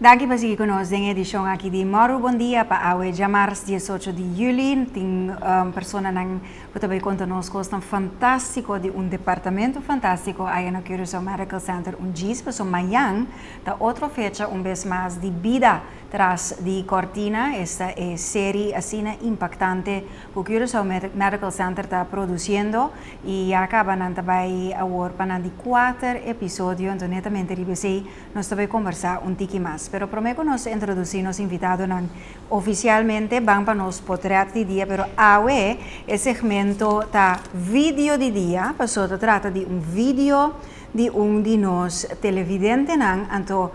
Daqui para seguir conosco em edição aqui de Moro Bom Dia para hoje, dia março 18 de julho, tem pessoa que também conta conosco tão fantástico de departamento fantástico aí no Curaçao Medical Center, GIS, para amanhã, da outra fecha, vez mais de vida tras de cortina, esta série assim impactante que o Curaçao Medical Center está produzindo e acaba também agora para de 4 episódios, então netamente nós também conversar tiki mais. Pero prometo nos introduzir nos invitados oficialmente van para nos portrait de dia, pero ahora el segmento está vídeo de dia, pasó se trata de vídeo de de nos televidente então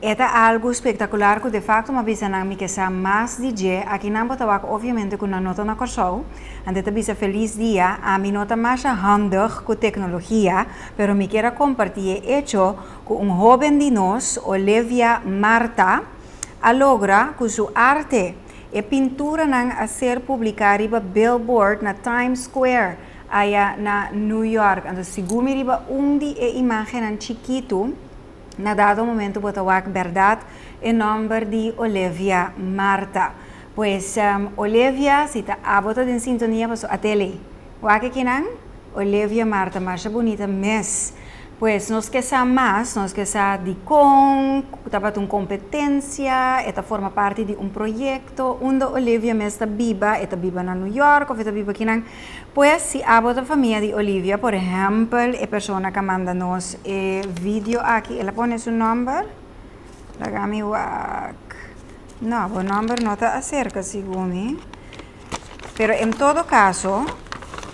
é algo espetacular que de facto me avisa que sea mais DJ aqui não botawa obviamente com uma nota na corso ande te avisa feliz dia a mi nota mais handig com tecnologia pero me quero compartir hecho com jovem de nós Olivia Marta a logra com sua arte e pintura a ser publicada para billboard na Times Square aí na New York então seguro riba de imagem chiquito na dado momento botawak verdade em nome de Olivia Marta. Pues Olivia, se está abota em sintonia para a tele. Wake kinang Olivia Marta, mais bonita mes. Pues nos que sa mais, nos que sa de com, tapat competência, eta forma parte de projeto, onde Olivia mes está viva na New York, ou está viva kinang. Pues si abota família de Olivia, por exemplo, a pessoa que manda nos vídeo aqui, ela põe seu número, lagami wak. Não, o número não está acerca, segundo. Pero em todo caso,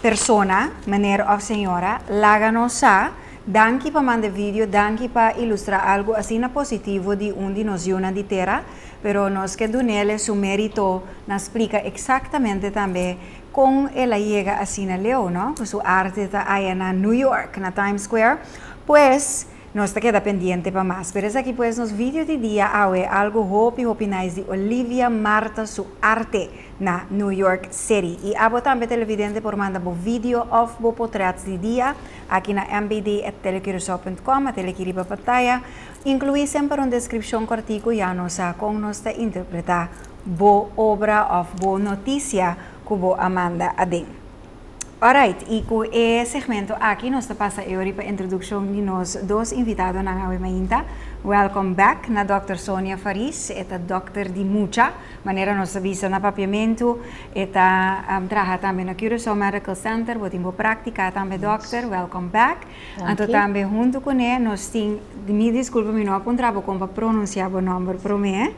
persona, maneira ou senhora, laga-nos a danke para mandar vídeo, danke para ilustrar algo assim positivo de de nos de terra, pero nos que donele su mérito nos explica exatamente também como ela chega assim na Leo, ¿no? Com sua arte está aí na New York, na Times Square, pues nos queda pendiente para mais. Pero aqui pues nos vídeos de dia algo hopi nice de Olivia Marta su arte na New York City. E abo também televidente por mandar bo vídeo of bo portraits de dia aqui na mbd@telecurso.com, a telequiriba pantalla. Inclui sempre uma descrição cortico já nos com nos interpretar bo obra of bo notícia que bo Amanda Adem. Alright, e com esse segmento aqui nós passa agora para a introdução de nós dois invitados na mainta. Welcome back na Dr. Sonia Faris, esta Dr. de Mucha, maneira nós avisa na papiamento, esta trabalha também na Curaçao Medical Center, botimos prática também Dr. Welcome back. Então também junto com ele nós temos, me desculpa, me não apontava como pronunciar o nome para mim.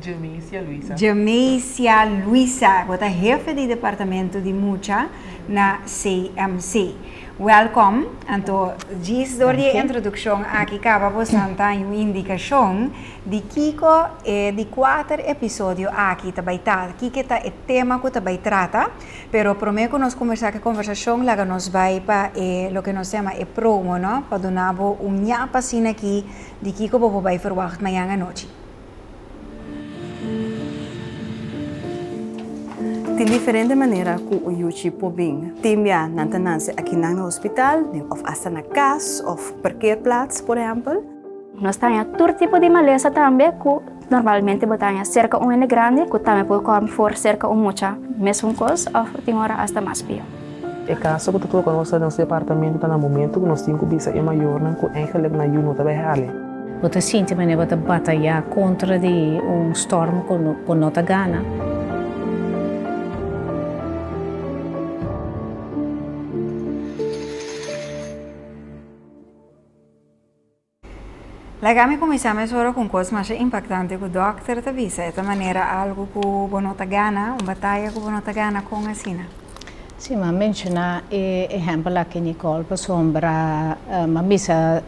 Jamecia Luisa. Jamecia Luisa, bota jefe de departamento de Mucha na CMC. Welcome. Então, diz door die introdução aqui acaba bastante uma indicação de Kiko de 4 episódios aqui também tá. Kiko tá o tema que também trata, pero prometo nós conversar que conversação lá nos vai para lo que nos chama promo, não? Para donar nhapa assim aqui de Kiko vou vai verwacht amanhã à noite. Tem diferente maneira que o Yuchi pode timia nantananse aqui no hospital, ou hasta na casa, ou parkeerplaats, por exemplo. Nós temos todo tipo de maleza também, que normalmente botamos cerca de um grande, que também pode comer for cerca de muita, mesmo coisa, ou tem hora hasta mais pior. É caso que tu conhece nosso departamento tá no momento que nós temos que bisa maior, não que eigenlijk na Juno também hale. Você sente maneira de batalhar contra de storm com nota gana. Legami começamos agora com coisas mais impactantes que o doutor te avisa. De maneira, algo que o nota gana, uma batalha que o nota gana com a Sina. Sim, mas mencionar exemplo aqui Nicole para sombra, mas bisa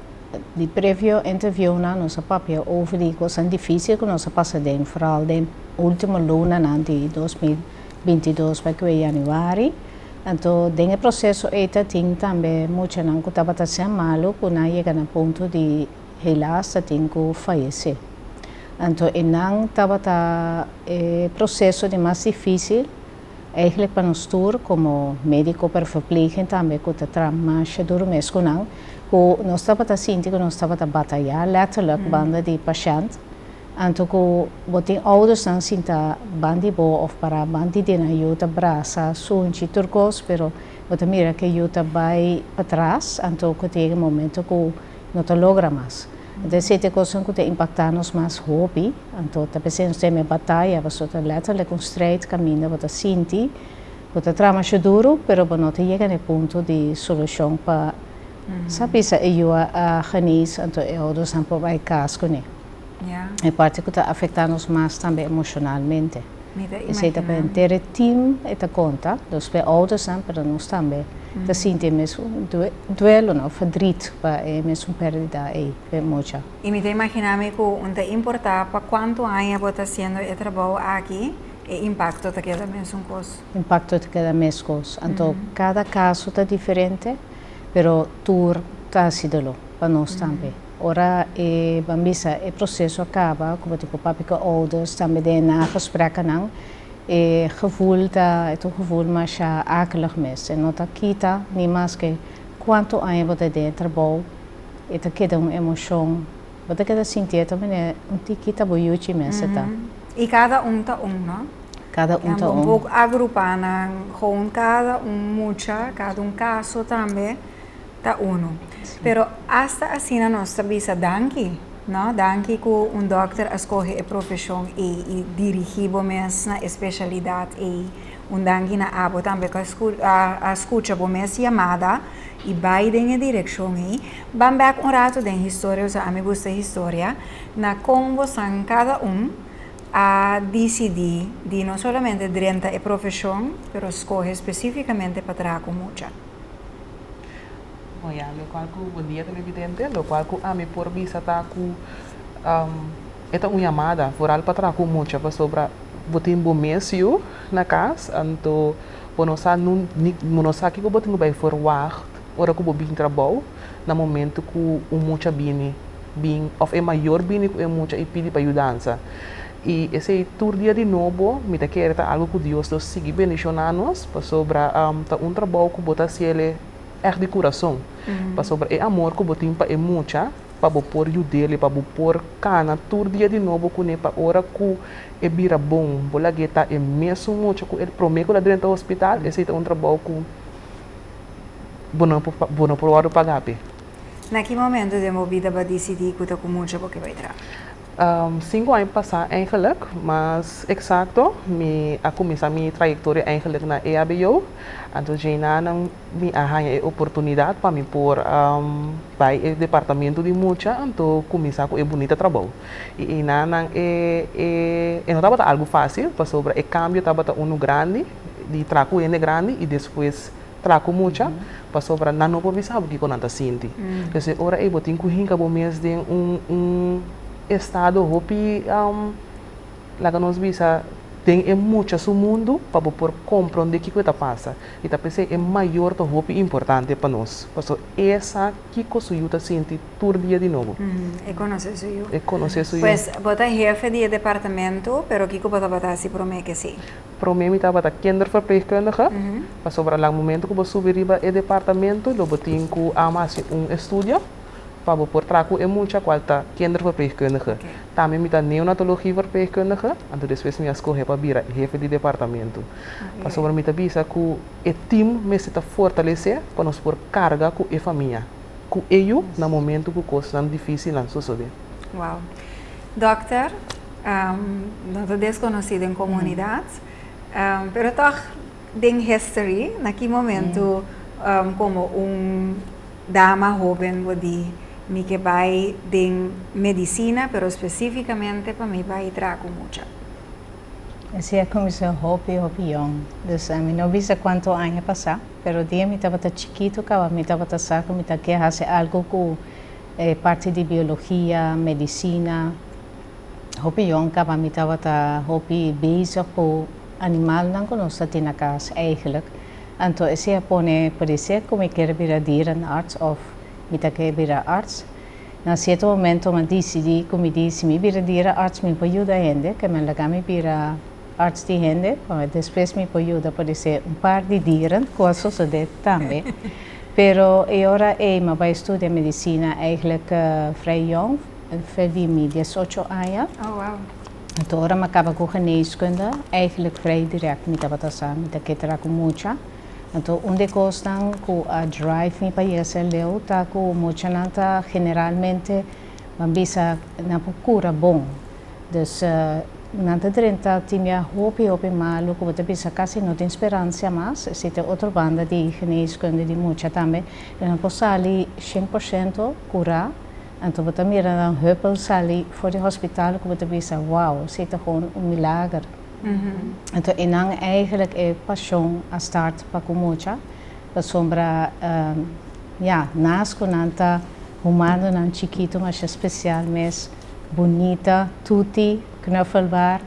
de prévio interview na nossa papel over die coisas difíceis que nós passamos, vooral de última luna de 2022 para que januário. Então, dentro do processo tem também muito não que estava sendo malo, que não chega no ponto de helaas tem que falecer. Então, não estava processo de mais difícil, eigenlijk para nós como médico para verpleging também que está mais duro mês com não, que nós estava sentindo que nós estava batalhar letterlijk banda de paciënt Anto ko boting ouders dan sinta bandi bo of para bandi din na yuta brasa sunchi turcos pero bota mira que yuta vai atrás anto ko tege momento ko no te logra más. De sete cosas que te impactarnos más hobby anto te pensamos te me batalha was tot letterlijk een strijd cammina wat sinti wat trama duro pero no te llega al punto de solución pa sabe sa eu a genees anto ouders dan por vai casco ne. Ja. E parte que está afetando-nos mais também emocionalmente. E se está bem ter team e ta conta, dus bij ouders en para nós também, te sente mesmo duelo, não, verdriet, para mesmo perda aí, é muita. E me imaginame que um te importar para quanto anos você está fazendo o trabalho aqui, e impacto de cada mesmo coisa. Impacto de cada mesma coisa. Então, cada caso está diferente, pero tour está sido para nós também. Ora, bambisa, o processo acaba, como tipo, papi ouders, também de na gesprekken não, gevoel mas já akelig mes. En nota kita, niet mais que quanto anos você tem trabalho, e te queda uma emoção, você queda sentir também kita boiuchi mes tá. E cada tá não? Cada tá um pouco agrupar, gewoon cada mucha, cada caso também. Pero hasta assim nós sabemos danke, não? Danke que doctor escolhe a profissão e dirigir mes na especialidade e danke na abo também que escuta mes chamada e vai em direção aí. Vamos back rato de história, os amigos da história, na como cada a decidir de não somente dentro da profissão, pero escolhe especificamente para trabalhar mucha. Ya, lo cual ku bom dia televidente, lo cual ku ami por bisa ta ku eta uma chamada foral para tra ku mucha para sobra botin bom mesio na casa, anto ponosa nun monosa que ku botin vai forward, ora ku bobin trabalho na momento ku mucha bini of é maior bini ku mucha e pedi para ajudança. E esse tour dia de novo, me te quer algo que Deus nos siga bendicionando-nos para sobra ta trabalho ku bota se ele de coração, para sobre o amor que botim para é muita, para pôr o dele, para pôr cana, todo dia de novo com ele para hora que é bira bom, bola que tá é mesmo muito, que ele promete lá dentro do hospital, esse é trabalho que bom por hora pagar. Naquele momento de minha vida, eu decidi que eu com muito porque vai entrar. 5 anos passaram eigenlijk, mas exacto, a começar minha trajetória eigenlijk na EABO, então já não me arranha a oportunidade para me pôr para o departamento de mucha, então começar com o bonito trabalho. E não estava algo fácil, para sobre o cambio estava grande, de traco grande e depois traco mucha, para sobre não por sabe que quando sente. Então ora eu tenho que rincar bom mês de estado hopi lá que nós bisa tem muito no mundo para poder compreender o que está passando e tá pensei é maior do hopi importante para nós porque essa que coisa eu tá sente todo dia de novo é conhecer isso é conhecer isso pois bota jefe de departamento pero que bota bata se promete que sim promete tá bata kinderverpleegkundige para sobre lá momento que você subir o departamento lo botin ku amasi estúdio para por trago é muita qualta kinderverpleegkundige. Também me dá neonatologie verpleegkundige, en dus depois me escolhe para virar jefe de departamento. Para sobre me bisa que o team me está fortalecer para nós por carga com a família, com eu no momento que coisa difícil não sucede. Wow. Doctor, não estou desconhecido em comunidade, pero toch den history naquele momento como dama jovem pode me que vai de medicina, pero especificamente para mim vai trago muito. Esse é como se hobby young. Dus não vi quanto anos passar, pero dia me estava chiquito, que me estava saco, me estava quer fazer algo com parte de biologia, medicina. Hobby young, que me estava hobby bezig com animal, não conosco na casa eigenlijk. Então esse é por isso como eu quero virar dierenarts of me quero virar arts. Na certo momento me decidi, como disse, me virar dierenarts me pode ajudar a gente, que me laga me virar arts de gente, depois me pode ajudar por ser par de dieren, coisa sucede também. Pero agora me vai estudar medicina eigenlijk vrij jong, verwie 18 anos. Oh, wow. Então, ora acaba com geneeskunde, eigenlijk vrij direct met wat samen, met de ketera com mucha. Então, onde costan com a drive me para esse leu, tá com mucha nanta generalmente, bambisa na procura bom. Dus, nanta 30 tinha hopi malo, como te bisa quase não tem esperança mais, se tem outra banda de geneeskunde de mucha também, não posso ali 100% curar. Então, você mira dan huppel sali voor de hospitaal, como te bisa, wauw, zit er gewoon een milagre. Então, en dan eigenlijk passion a start para comucha, para sombra, naast nanta humano nan chiquito, mas especial, mas bonita, tutti, knuffelbaar.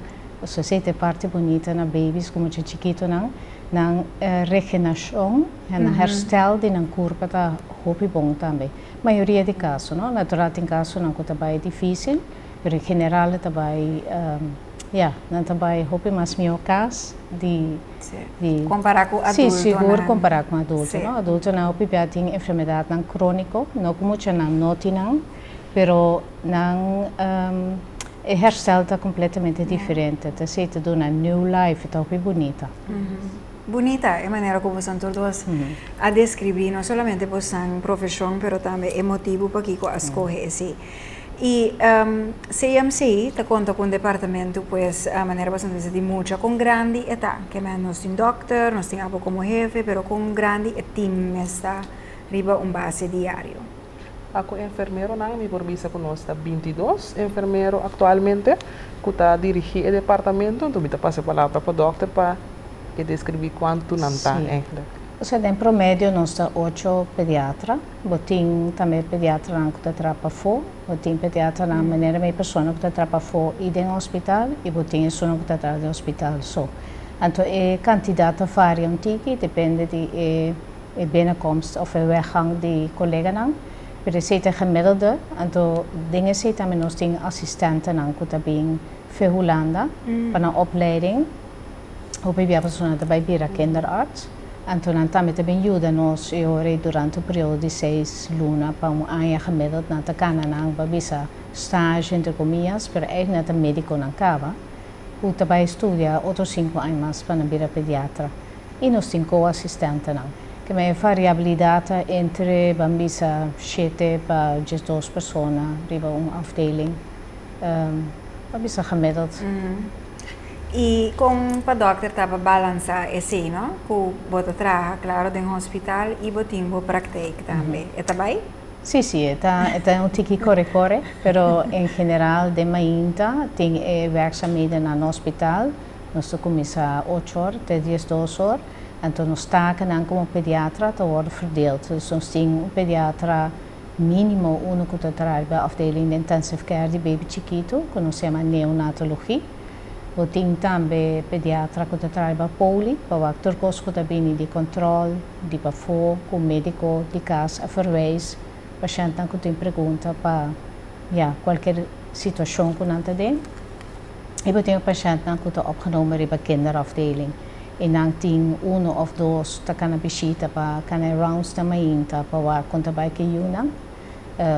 So zit parte bonita na baby's, como chiquito nan regeneração, en herstel de nan curva ta hopi bom também. Maioria de casos, não? Natural tem casos não que também é difícil, mas em geral também, não também hopi mais meu caso de comparar com adulto. Sim, seguro comparar com adulto, não? Adulto não hopi já tem enfermidade não crônico, não como já não tem não, pero não herstel está completamente diferente. Então se te dá uma new life, está hopi bonita. Bonita é a maneira como são todos a descrever, não somente por sua profissão, mas também emotivo para que a escolher. E CMC está conta com o departamento, pois a maneira bastante de muita com grande etapa, que nós temos doctor, nós temos como jefe, mas com grande time está riba base diário. Ako enfermeiro não me borbisa conosco 22 enfermeiro atualmente que está dirigir o departamento, então me passa a palavra para o doctor para descrever quanto não está eigenlijk. O sea, em promédio nós temos 8 pediatras, botim também pediatra que trapa fo, botim pediatra na maneira meio pessoa que trapa fo e no hospital e botim pessoa que trapa no hospital só. Então, a quantidade varia um tiki, depende de binnenkomst of a weggang de collega não. Maar er zitten gemiddelde, então dingen zitten met ons dingen assistenten aan kuta bing verhulanda, para een opleiding. Op een persoon dat bij bira kinderarts. En toen aan met ben juda nos durante o período de 6 luna para um ano gemiddeld na te kana na babisa stage entre comillas, pero eigenlijk net een medico na cava. O também estudia outros 5 anos mais para bira pediatra. E nos 5 assistenten aan. Que é variabilidade entre bambisa 7 para 2 pessoas, riba afdeling. Bambisa gemiddeld. E com o doctor estava balançar esse, não? Que você trabalha, claro, no hospital e você tem uma prática também. Está bem? Sim, está um tiki corre, pero em geral de manhã tem werkzaamheden no hospital. Nós começamos 8 horas até 12 horas. Então, nós taken como pediatra te worden verdeeld. Dus ons tem pediatra mínimo que trabalha na afdeling de intensive care de baby chiquito, que nós chamamos neonatologia. O tem também pediatra que trabalha na poli, para turcos que também de controle, de bafo, com médico de casa, verwijs, paciente que tem pergunta para qualquer situação que não tem. E we tem paciente que está opgenomen na kinderafdeling. En dan tem of 2 ta kana bisita pa kana rounds ta mainta pa wa konta ba ke yuna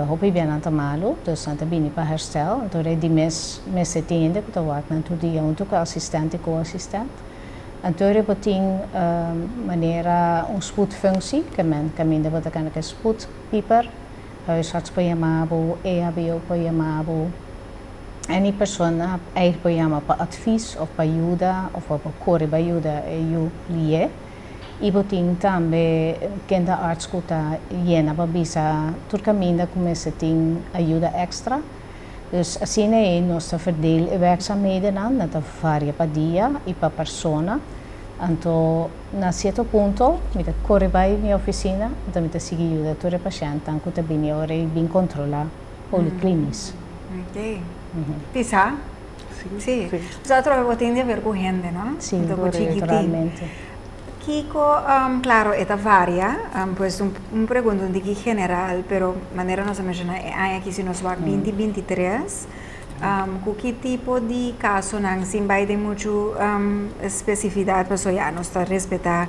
hopi bien anta malo dus anta bini pa herstel então de mes setende que ta wa na tu dia um tu assistente co-assistent então re boting maneira spoedfunctie que men caminda bota kana que spoed piper huisarts pa yamabo EHBO pa yamabo. En die persoon eigenlijk pojama pa advies of pa ajuda of pa corre pa ajuda lie. E botin também kinderarts kuta jena pa bisa turcaminda começa tem ajuda extra. Dus assim é nós verdeel werkzaamheden aan, dat varia pa dia e pa persona. Então, na certo ponto, me corre vai minha oficina, então me seguir ajuda todo paciente, anche ta bini ora bin controla policlinics. Ok. Tisa? Sim. Já trabalhou a ver com gente, não? Sim, naturalmente. Kiko, claro, esta varia, pues pergunta de general, pero maneira nós imaginar é aqui se nós vai 2023, com que tipo de caso não se vai ter muito especificidade, para nós respeitar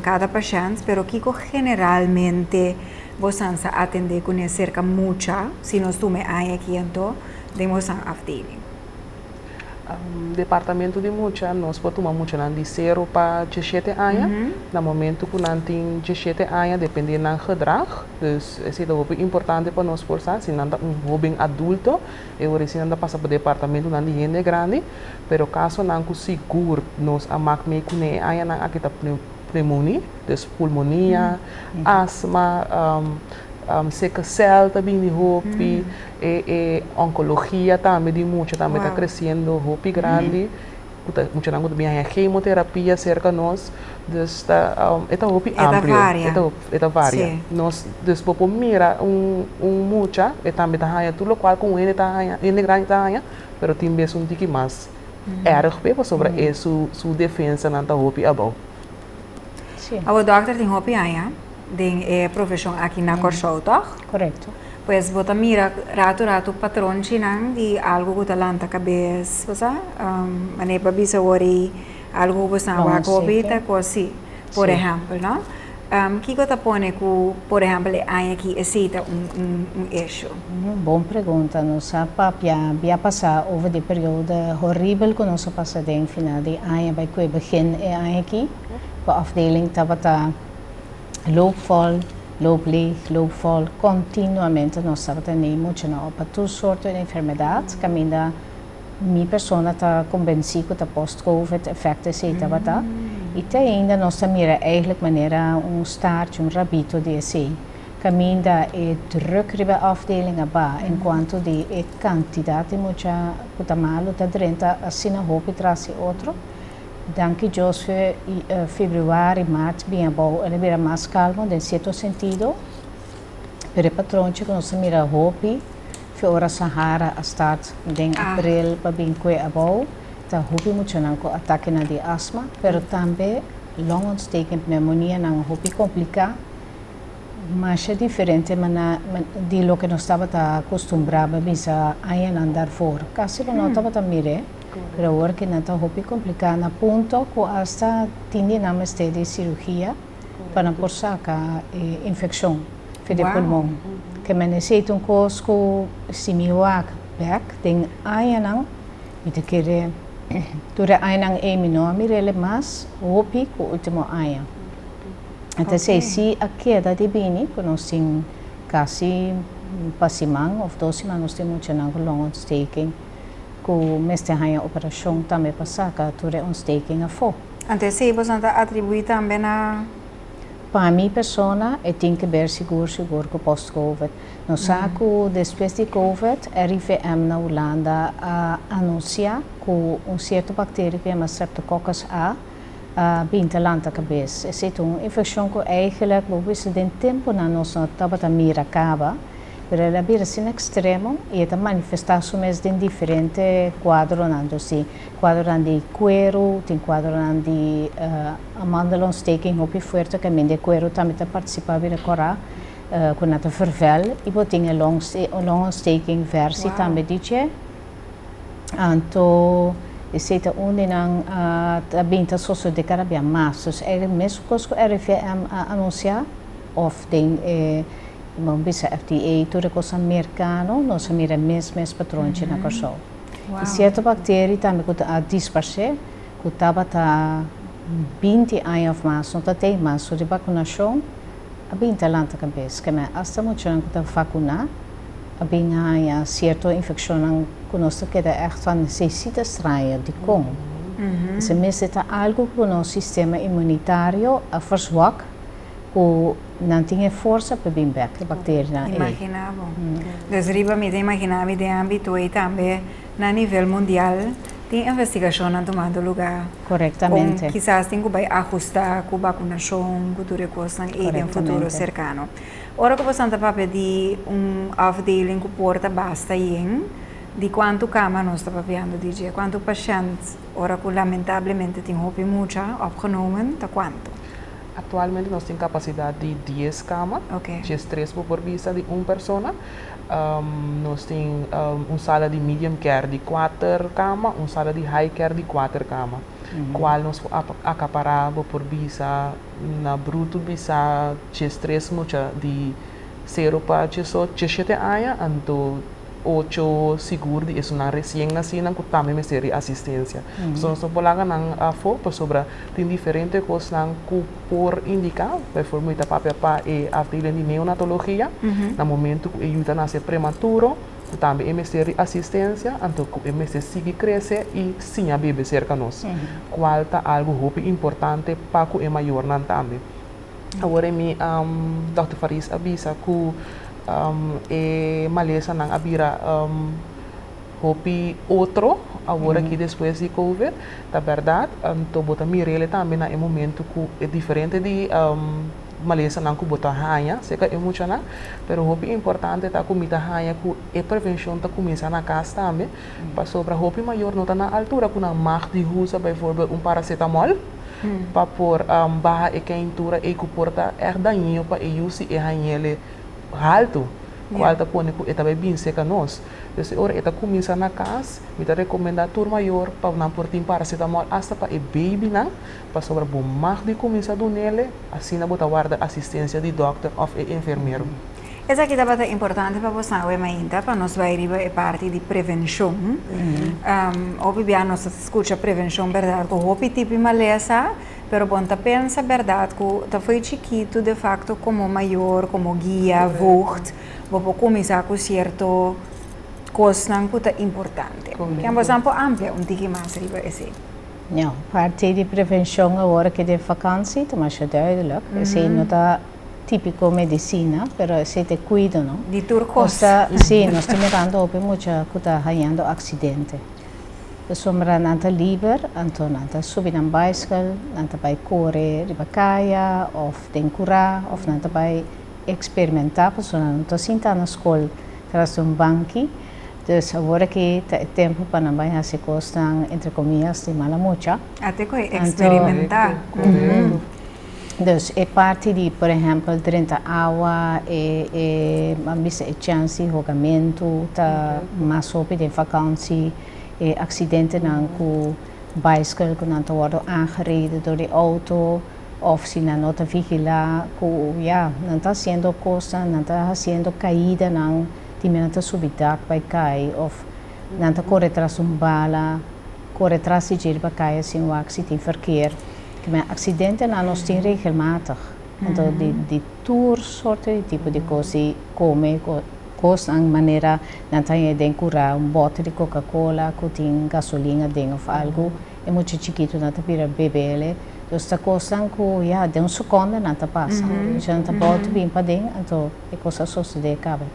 cada paciente, pero Kiko generalmente você atender com cerca mucha, se nós tome aí aqui então, temos uma afdeling. Departamento de mucha, nós podemos mucha de 0 para 17 anos. No momento que nós temos 17 anos, depende do gedrag. Dus é importante para nós forçar, se nós um jovem adulto, eu recém anda passar para o departamento de gente grande, pero caso não seguro, nós amak me com aí na aqui tá pneumonia, dus pulmonia, asma, sickle cell também de hopi, e oncologia também de mucha, também está crescendo hopi grande, mucha não também a quimioterapia cerca nós, dus está hopi amplo, está varia. Nós depois mira mucha, e também está aí tudo qual com ele está aí, ele grande está aí, pero tem mesmo um tique mais erg bem sobre isso, sua defesa não está hopi abau. O doutor tem hopi aí, tem profissão aqui na Corsou, toch? Correcto. Pues você mira rato patrão chinang de algo que talanta cabeça, você, maneira bisa ori algo que você vai cobrir, coisa, por exemplo, não? Que você põe que, por exemplo, aí aqui existe eixo? Boa pergunta. Nossa papia via passar over de período horrível que nós passamos em final de ano, bij que begin é aqui, a afdeling estava loopvol, loopleeg, loopvol, continuamente nós temos para todas sortes de enfermidades, que ainda minha pessoa está convencida que post-Covid effecten zitten wat dat. E ainda nós mira eigenlijk maneira start, rabito de esse. Caminda é druk ribe afdeling aba, enquanto de quantidade de muita puta malo da drenta assina hopi trasi outro. Danke Deus für Februari, Marzo, bem bom, ele vira mais calmo, em certo sentido. Para o patrão que nós mira hopi, für ora Sahara a start em abril, para bem que é bom, tá hopi muito não com ataque na de asma, pero também longontsteking pneumonia não hopi complicado, mas é diferente de lo que nós estava acostumbrado a andar fora. Caso não estava também pero agora que não está hopi complicado, a ponto que hasta tinha na de cirurgia para por sacar infecção de pulmão. Que me necessita coisa que se me wak back, tem aí não, e te querer dura aí não não mirele mais hopi que o último aí. Então se a queda de bini, que nós temos quase passimang ou 2 semanas nós temos não longontsteking. Com mestre a operação também passar que ture ontsteking a fo. Então se você atribui também a para minha pessoa é tem que ver seguro que post-Covid. Nós sabemos que depois de Covid, a RIVM na Holanda anuncia que certa bactéria que é uma Streptococcus A bindt land a cabeça. É uma infecção que eigenlijk we den tempo na nossa tabata mira acaba. Pero ela vira assim extremo e esta manifestação é de diferentes quadros, assim, quadro de cuero, tem quadro de amandalontsteking op forte, que de cuero também participa de corá, com a vervel, e tem a longontsteking versie também dice. Então, esse é onde não também está socio de carabia massos, é mesmo que o RIVM anunciar, ou tem mas bisa FDA tudo coisa americano nós mira mesmo patrões na Corsou. E certa bactéria também que a dispersar que estava 20 anos mais não tem mais sobre vacunação a bem talanta cabeça que mas hasta muito não que vacunar a bem há certa infecção que nós queda echt necessita estranha de como se mesmo algo que o nosso sistema imunitário a verzwak que não tinha força para vir back a bactéria. Imaginava. Desriba me imaginava de âmbito e também na nível mundial tem investigação a tomando lugar. Corretamente. Com, quizás tem que vai ajustar com vacunação, com tudo coisa e em futuro cercano. Ora que você está para pedir afdeling que porta basta de quanto cama nós está vendo DJ, quanto pacientes, ora que lamentavelmente tem hopi mucha opgenomen, tá quanto? Atualmente nós temos capacidade de 10 camas, que é 3 por visa de uma pessoa. Nós temos uma sala de medium care de 4 camas, uma sala de high care de 4 camas. Qual nós acaparamos por visa na bruto visa, que é 3 mucha de 0 para 17 anos, então 8 seguro de isso na recém-nascida que também me seria assistência. Então, nós falamos na foco sobre tem diferentes coisas que por indicar, por exemplo, muita papel para a filha de neonatologia, no momento que ele está nascer prematuro, também me seria assistência, então que me siga crescer e sim a bebê cerca de nós. Qual é algo muito importante para que é maior também. Agora, Dr. Faris avisa que Malaysia não abrirá hopi outro agora que depois de Covid, tá verdade? Então, bota mirele também no momento que é diferente de Malaysia não que bota raia, sei que é muito não, mas hopi importante tá comida raia que é prevenção tá começar na casa também, para sobre hopi maior não tá na altura que na mar de usa, por exemplo, paracetamol. Para por barra e quentura e que porta daninho para usi e rainha alto, qual tá põe que também bem seca nós. Então, ora eta começa na casa, me tá recomendar tur maior para não portar paracetamol hasta para e baby não, para sobre bom mar de começa do nele, assim na bota guarda assistência de doctor ou enfermeiro. Essa aqui é importante para você saber ainda, para nós vai ir a parte de prevenção. Obviamente, nós escuta prevenção, verdade, com roupa tipo de maleza, pero bom, tá pensa, verdade, que tá foi chiquito, de facto, como maior, como guia, voort, vou começar com certo coisa que é importante. Que é um exemplo amplo, tique mais riba esse. Não, parte de prevenção agora que de vakantie, tá mais duidelijk. Esse não tá típico medicina, pero se te cuida, não? De turcos. Sim, nós estamos mirando op muita que está havendo acidente. Sombra nanta liber, então nanta subir na bicycle, nanta vai correr de bacaia, ou tem curar, ou nanta vai experimentar, porque não estou sentando na escola, traz banco. Então, agora que é tempo para não vai fazer coisas, entre comillas, de mala mucha. Até que experimentar. Então, é parte de, por exemplo, 30 horas, a chance de jogamento, mais sobre de vakantie, acidente com bicycle, que não está aangereden door de auto, ou se não está vigilar, não está fazendo coisa, não está fazendo caída, não está subindo para cair, ou não está correndo atrás bala, correndo atrás de para cair, sem o acidente de verkeer. Maar accidenten aan ons zijn regelmatig. Então, de tour soorten, de tipo de coisa come, coisa aan maneira, não tem de curar bote de Coca-Cola, que tem gasolina dentro of algo, é muito chiquito, não tem para beber. Então, esta coisa que, de segundo, não está passa. Já não está bote bem para dentro, então, é coisa só se de cabe.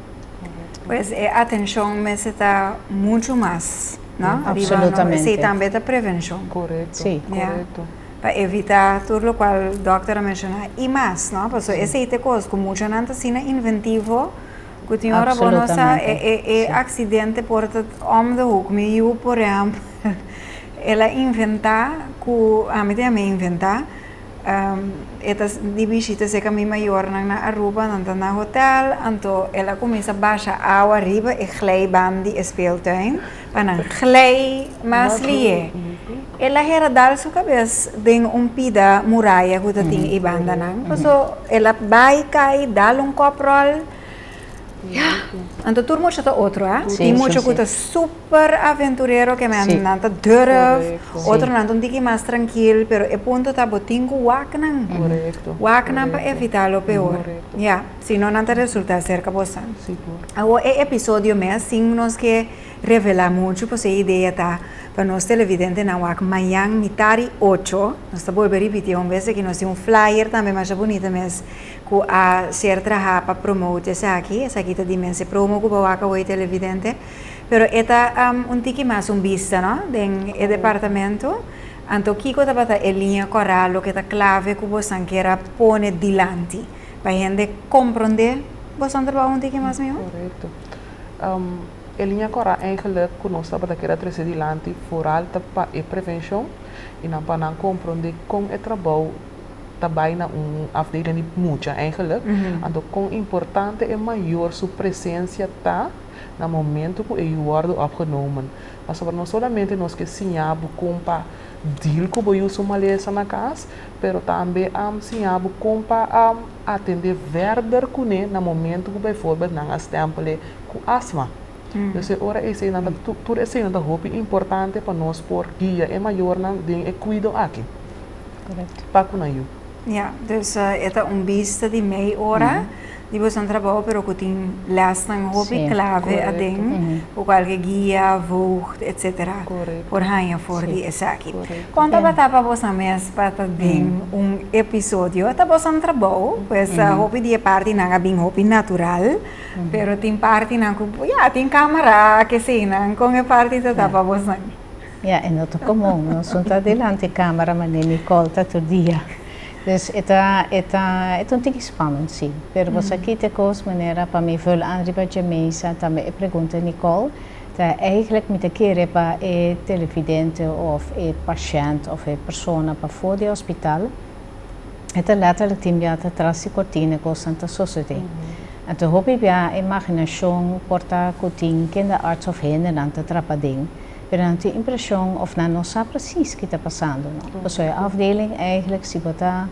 Pois, a atenção mas está muito mais, não? Absolutamente. E também a prevenção. Correto. Sim. Correto. Para evitar tudo o qual o doutor mencionou e mais, não? Porque essa é a coisa que muita gente assim inventivo, que tem hora bonosa acidente porta om de hoek, me eu por exemplo, ela inventar que a mim também inventar, estas de visita se caminho maior na Aruba, na hotel, então ela começa a baixar a água arriba e glijbaan de speeltuin, para não glij mais lier. Ela era dar sua cabeça de pida muralha que tinha e banda não, então ela vai cair, dá coprol. Então turma está outro, tem muito que está super aventureiro que me anda durf, outro não tem que mais tranquilo, pero é ponto está botinho waknan, waknan para evitar o pior, se não não resulta ser cabosan. Agora é episódio mesmo, sim nós que revelar muito, porque a ideia tá para nós televidentes na wak manhã mitari 8, nós estamos a repetir vez que nós temos flyer também mais bonita mesmo, que a ser trabalhar para promover essa aqui está de mês promo que para o televidente, pero eta tique mais vista, não, do departamento, então que está para a linha coral, que está clave que você quer pôr dilante, para a gente compreender, você trabalha tique mais meu? Correto. A linha coral eigenlijk que nós estamos a trazer adiante, vooral para a prevenção e não para compreender como é trabalho trabalha na afdeling de mucha eigenlijk. Então, quão importante é maior sua presença tá no momento que ele wordt opgenomen. Mas não somente nós que sinhamos com para deal que o uso malesa na casa, pero também sinhamos com para atender verder com ele no momento que, por exemplo, na stempel com asma. Então, ora esse nada tudo esse nada roupa importante para nós por guia é maior na de cuido aqui. Correto. Para com eu. Ja, dus het is een vista de meia hora. Die was een trabalho, pero que tem les ng hobby Sim, clave a ding, o qualquer guia, vogt, etc. Correto. Por hanha for die esaki. Correto. Quando a tapa vos na mes para ding episódio, ata vos een trabalho, pues hobby die parte nanga bing hobby natural, pero tem parte nang ja, tem câmera que sei nang com a parte da tapa vos nang. Ja, en dat is comum. Nós somos adelante câmera, mas nem Nicole está todo dia. Dus het is een beetje spannend, sim. Pero você aqui te koos maneira para me vullen aan de mesa, também eu pergunto Nicole, dat eigenlijk met de keren para televidente of patiënt of persoon para voor de hospitaal, het is letterlijk timbiata trassi cortine com Santa Society. En toen hoop ik ja imaginação porta kuting kinderarts of hen dan te trapading. Pero não tem impressão of na não sabe precies o que está passando. Dus a afdeling eigenlijk se botar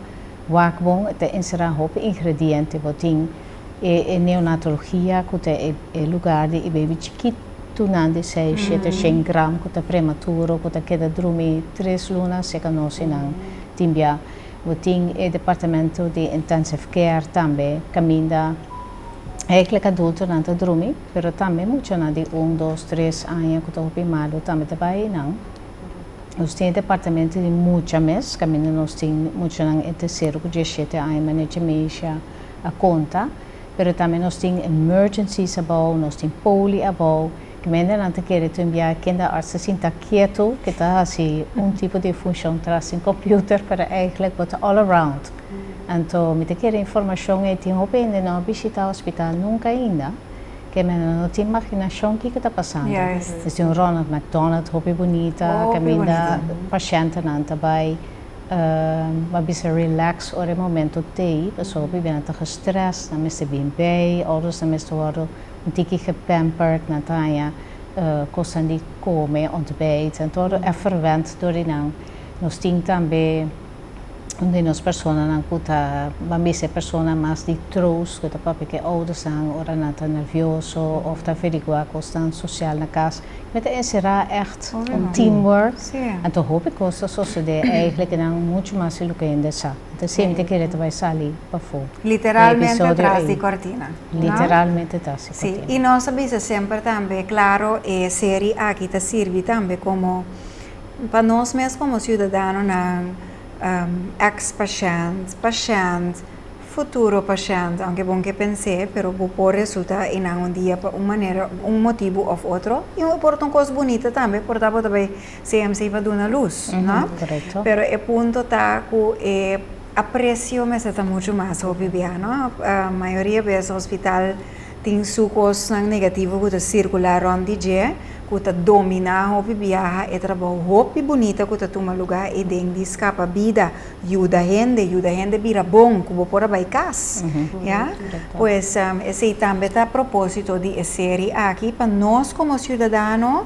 waakbong, te inserar hoop ingrediënten boting neonatologia, que é lugar de baby chiquito nande 6-7 gram, que é prematuro, que é queda dormir 3 lunas, se conosce não timbia. Boting departamento de intensive care também caminha. Eigenlijk adulto não te dormir, pero também muito na de 1, 2, 3 anos que estou primado também trabalha não. Nós temos departamento de muita mês, caminho nós temos muito na terceiro que 17 anos management a conta, pero também nós temos emergencies abou, nós temos poli abou, que menina não te quer tu enviar kinderarts assim tá quieto, que tá assim tipo de função traz em computer para eigenlijk botar all around. Então, me te quer informação e tem roupa ainda não visitar o hospital nunca ainda, que não tem imaginação o que está passando. Yes. Tem Ronald McDonald, roupa bonita, que ainda paciente não também, mas bisa relax o momento tem, pessoal bem não tá gestrest, não mesmo bem bem, outros não mesmo worden tikkie gepamperd, não tá coisa de comer, ontbijt, então é verwend door die não. Nós temos também onde nós pessoas não puta, mas pessoas mais de troost, que papi que ouders são, ora não tá nervioso, of tá veriguar questão social na casa, met será echt teamwork. Então hoop ik dat zoals ze eigenlijk não muito mais do que ainda sa. Então sempre que ele vai sair para fora. Literalmente atrás de cortina. Literalmente atrás de cortina. Sí, e nós sabemos sempre também, claro, a série aqui te serve também como para nós mesmos como cidadãos na ex-paciente, paciente, futuro paciente, aunque bom que pensei, pero pode resultar em um dia por uma maneira, motivo ou outro, e por uma coisa bonita também, por dar também CMC para dar uma luz, não? Correto. Pero o ponto tá que aprecio me está muito mais obvio, não? A maioria vezes o hospital tem sucos negativos que circular onde dia, que domina o viaja e trabalho hopi bonita que toma lugar e den de escapa vida ajuda gente vira bom que por vai cas ya pues esse também está a propósito de série aqui para nós como cidadãos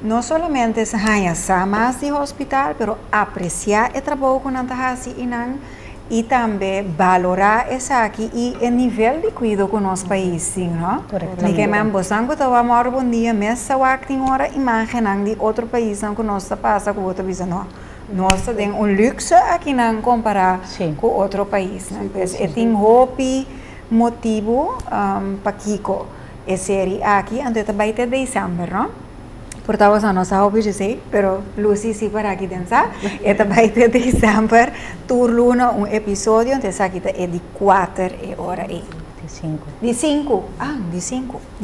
não somente essa mais de hospital pero apreciar o trabalho que nós fazemos e também valorar essa aqui e o nível de cuidado com o nosso país, sim, não? Correto. Porque mesmo você estava morando bom dia, mas se você tem hora imaginando de outro país que nós passa com outro país, não? Nós temos luxo aqui não comparar com outro país, não? E tem hobby, motivo para Kiko, a série aqui, então também até dezembro, não? Portamos a nossa hobby, sei, pero Lucy se para aqui dentro, e também de dezembro, turluna episódio, então aqui é de 4 horas e de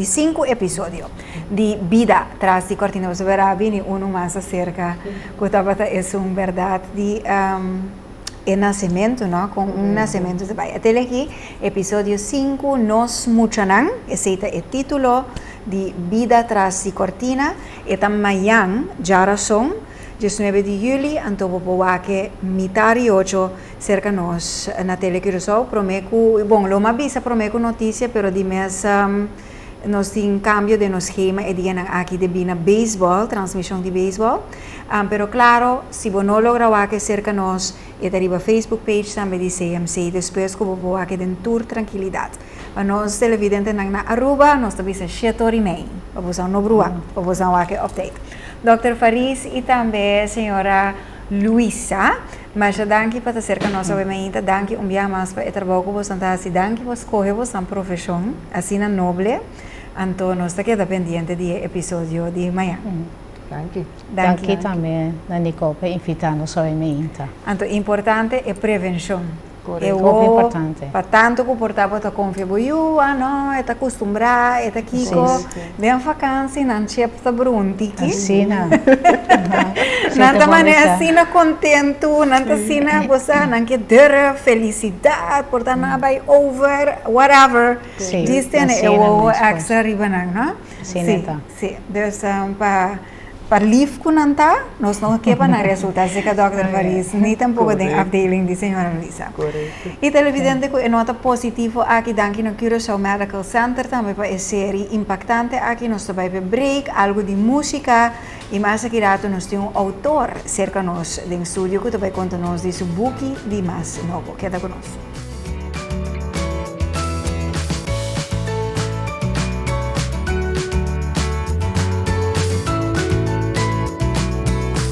5 episódios de vida tras de cortina. Você verá bem mais acerca que estava é uma verdade de o nascimento, não? Com nascimento de vai. Até aqui, episódio 5, Nos Muchanan, esse é o título de Vida Tras de Cortina, e também Jarason, 19 de julho, anto po wake mitari 8 cerca nós na tele Curaçao. Prometo, bom, lo mabisa prometo notícia, pero di mes nós tem cambio de nos schema e dia aqui de bina baseball, transmissão de baseball. Pero claro, se você não logra wake cerca nós, e arriba Facebook page também de CMC, depois que você wake den tour tranquilidade. Mas nós televidente na Aruba, nós também se 7h30, para você não brua, para você wake update. Dr. Faris e também a senhora Luisa, mas danke para estar cerca nossa obviamente, danke dia mais para trabalhar com você, danke por escolher você na profissão, assim na noble, então nós estamos pendiente do episódio de amanhã. Danke. Danke também, na Nicole, para invitar-nos obviamente. Então, importante é prevenção. Correto. Importante. Para tanto que portava a confiar, não, é acostumbrado, é kiko, bem vacância, não chega para brunti. Assim, Nanta maneira assim contento, nanta assim você não quer ter felicidade, portanto não vai over whatever. Diz tem o extra ribanan, não? Sim. Sim. Deus para lief com nanta, nós não quer para resultado se que Dr. Faris, nem tampouco tem afdeling de senhora Luisa. Correto. E televidente com nota positivo aqui danke no Curaçao Medical Center também para essa série impactante aqui nós também para break algo de música e mais aqui rato nós temos autor cerca nós do estúdio que também conta nós de seu book de mais novo. Queda conosco.